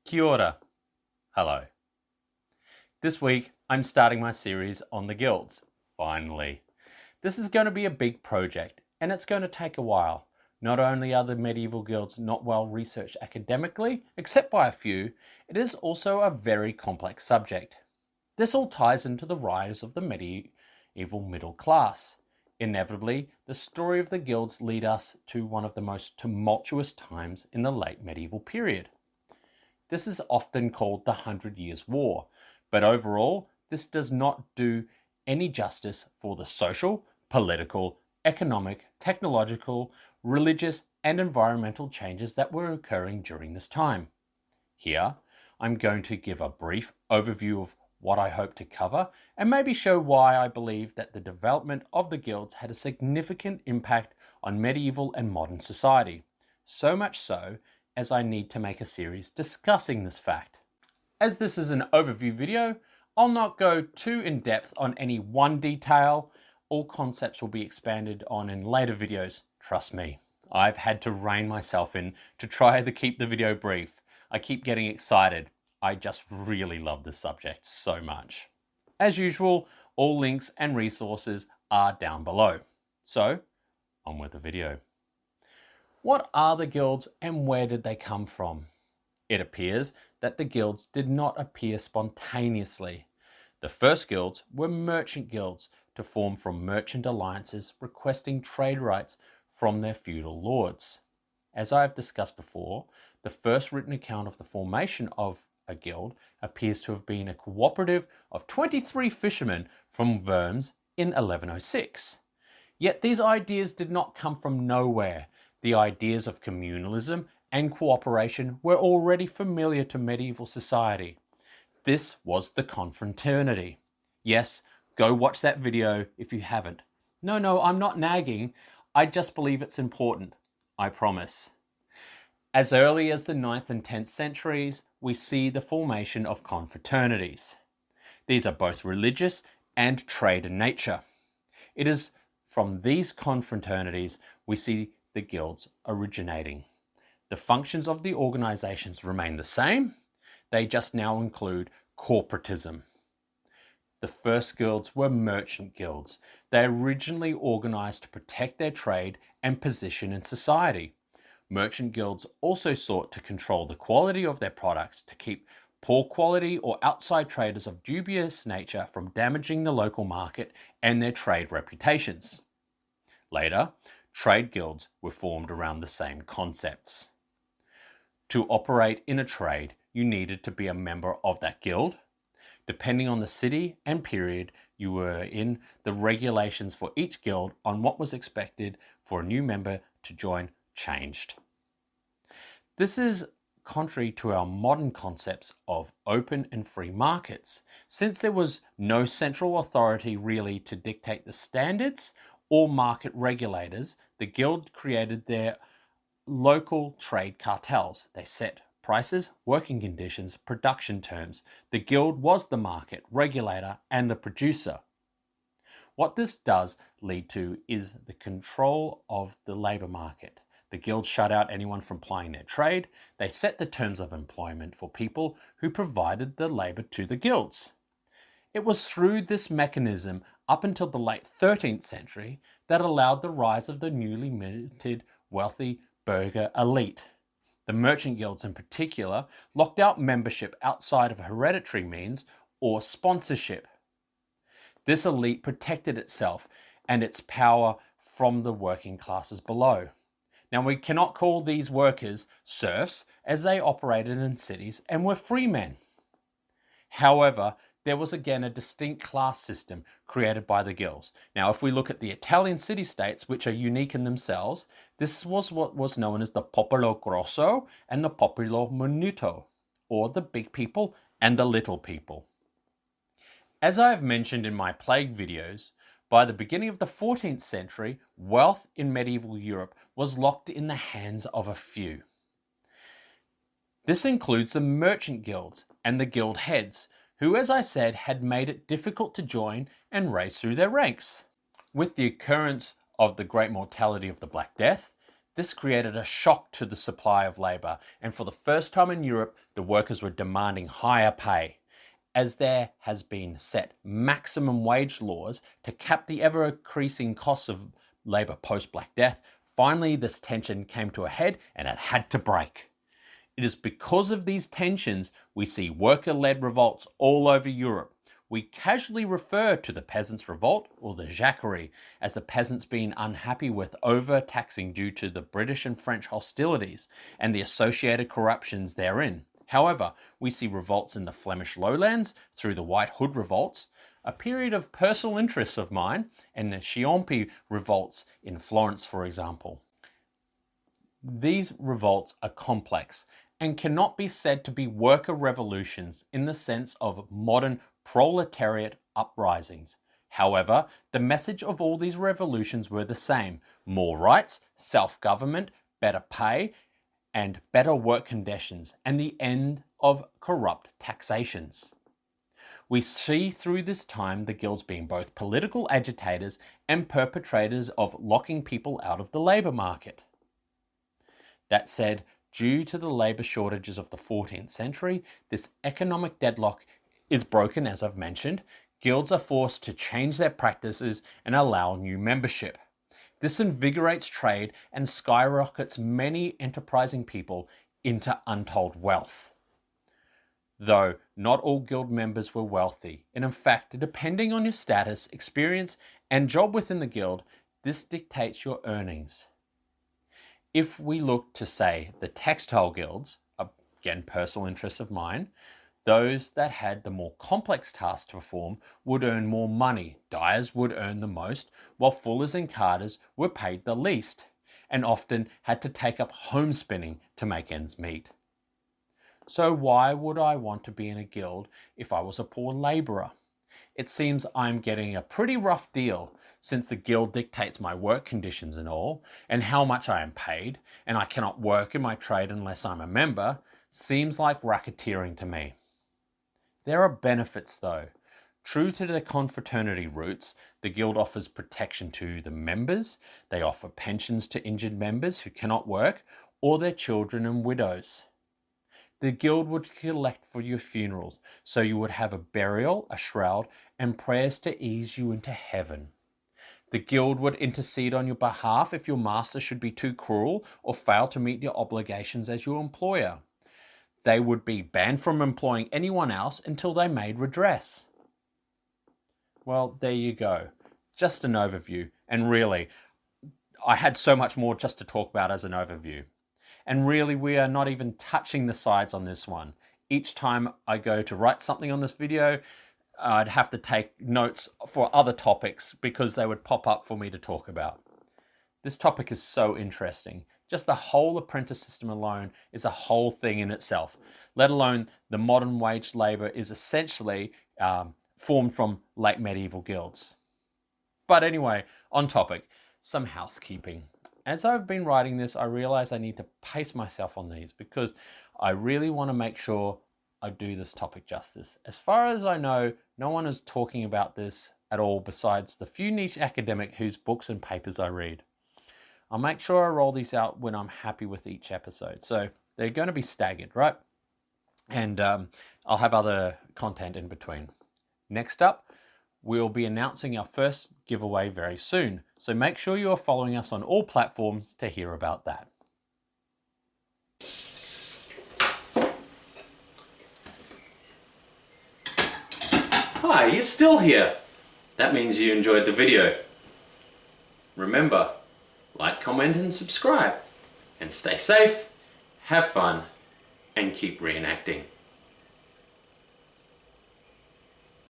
Kia ora. Hello. This week, I'm starting my series on the guilds. Finally. This is going to be a big project, and it's going to take a while. Not only are the medieval guilds not well researched academically, except by a few, it is also a very complex subject. This all ties into the rise of the medieval middle class. Inevitably, the story of the guilds lead us to one of the most tumultuous times in the late medieval period. This is often called the 100 Years' War, but overall, this does not do any justice for the social, political, economic, technological, religious, and environmental changes that were occurring during this time. Here, I'm going to give a brief overview of what I hope to cover and maybe show why I believe that the development of the guilds had a significant impact on medieval and modern society. So much so as I need to make a series discussing this fact. As this is an overview video, I'll not go too in depth on any one detail. All concepts will be expanded on in later videos, trust me. I've had to rein myself in to try to keep the video brief. I keep getting excited. I just really love this subject so much. As usual, all links and resources are down below. So, on with the video. What are the guilds and where did they come from? It appears that the guilds did not appear spontaneously. The first guilds were merchant guilds to form from merchant alliances requesting trade rights from their feudal lords. As I have discussed before, the first written account of the formation of a guild appears to have been a cooperative of 23 fishermen from Worms in 1106. Yet these ideas did not come from nowhere. The ideas of communalism and cooperation were already familiar to medieval society. This was the confraternity. Yes, go watch that video if you haven't. No, I'm not nagging. I just believe it's important. I promise. As early as the 9th and 10th centuries, we see the formation of confraternities. These are both religious and trade in nature. It is from these confraternities we see the guilds originating. The functions of the organizations remain the same, they just now include corporatism. The first guilds were merchant guilds. They originally organized to protect their trade and position in society. Merchant guilds also sought to control the quality of their products to keep poor quality or outside traders of dubious nature from damaging the local market and their trade reputations. Later, trade guilds were formed around the same concepts. To operate in a trade, you needed to be a member of that guild. Depending on the city and period you were in, the regulations for each guild on what was expected for a new member to join changed. This is contrary to our modern concepts of open and free markets, since there was no central authority really to dictate the standards or market regulators. The guild created their local trade cartels. They set prices, working conditions, production terms. The guild was the market regulator and the producer. What this does lead to is the control of the labor market. The guild shut out anyone from plying their trade. They set the terms of employment for people who provided the labor to the guilds. It was through this mechanism up until the late 13th century that allowed the rise of the newly minted wealthy burgher elite. The merchant guilds in particular locked out membership outside of hereditary means or sponsorship. This elite protected itself and its power from the working classes below. Now, we cannot call these workers serfs as they operated in cities and were free men. However, there was again a distinct class system created by the guilds. Now, if we look at the Italian city-states, which are unique in themselves, this was what was known as the popolo grosso and the popolo minuto, or the big people and the little people. As I have mentioned in my plague videos, by the beginning of the 14th century, wealth in medieval Europe was locked in the hands of a few. This includes the merchant guilds and the guild heads, who, as I said, had made it difficult to join and raise through their ranks. With the occurrence of the great mortality of the Black Death, This created a shock to the supply of labour, and for the first time in Europe, the workers were demanding higher pay. As there has been set maximum wage laws to cap the ever-increasing costs of labour post-Black Death, finally this tension came to a head and it had to break. It is because of these tensions we see worker-led revolts all over Europe. We casually refer to the Peasants' Revolt, or the Jacquerie, as the peasants being unhappy with overtaxing due to the British and French hostilities and the associated corruptions therein. However, we see revolts in the Flemish lowlands through the White Hood Revolts, a period of personal interest of mine, and the Ciompi Revolts in Florence, for example. These revolts are complex and cannot be said to be worker revolutions in the sense of modern proletariat uprisings. However, the message of all these revolutions were the same: more rights, self-government, better pay, and better work conditions, and the end of corrupt taxations. We see through this time the guilds being both political agitators and perpetrators of locking people out of the labour market. That said, due to the labour shortages of the 14th century, this economic deadlock is broken, as I've mentioned. Guilds are forced to change their practices and allow new membership. This invigorates trade and skyrockets many enterprising people into untold wealth. Though not all guild members were wealthy, and in fact, depending on your status, experience, and job within the guild, this dictates your earnings. If we look to, say, the textile guilds, again, personal interest of mine, those that had the more complex tasks to perform would earn more money. Dyers would earn the most, while fullers and carders were paid the least, and often had to take up homespinning to make ends meet. So why would I want to be in a guild if I was a poor labourer? It seems I'm getting a pretty rough deal, since the guild dictates my work conditions and all, and how much I am paid, and I cannot work in my trade unless I'm a member. Seems like racketeering to me. There are benefits though. True to their confraternity roots, the guild offers protection to the members. They offer pensions to injured members who cannot work, or their children and widows. The guild would collect for your funerals, so you would have a burial, a shroud, and prayers to ease you into heaven. The guild would intercede on your behalf if your master should be too cruel or fail to meet your obligations as your employer. They would be banned from employing anyone else until they made redress. Well, there you go. Just an overview. And really, I had so much more just to talk about as an overview. And really, we are not even touching the sides on this one. Each time I go to write something on this video, I'd have to take notes for other topics because they would pop up for me to talk about. This topic is so interesting. Just the whole apprentice system alone is a whole thing in itself, let alone the modern wage labour is essentially formed from late medieval guilds. But anyway, on topic, some housekeeping. As I've been writing this, I realise I need to pace myself on these because I really want to make sure I do this topic justice. As far as I know, no one is talking about this at all besides the few niche academic whose books and papers I read. I'll make sure I roll these out when I'm happy with each episode. So they're going to be staggered, right? And I'll have other content in between. Next up, we'll be announcing our first giveaway very soon. So make sure you are following us on all platforms to hear about that. Hi, you're still here. That means you enjoyed the video. Remember, like, comment and subscribe. And stay safe, have fun, and keep reenacting.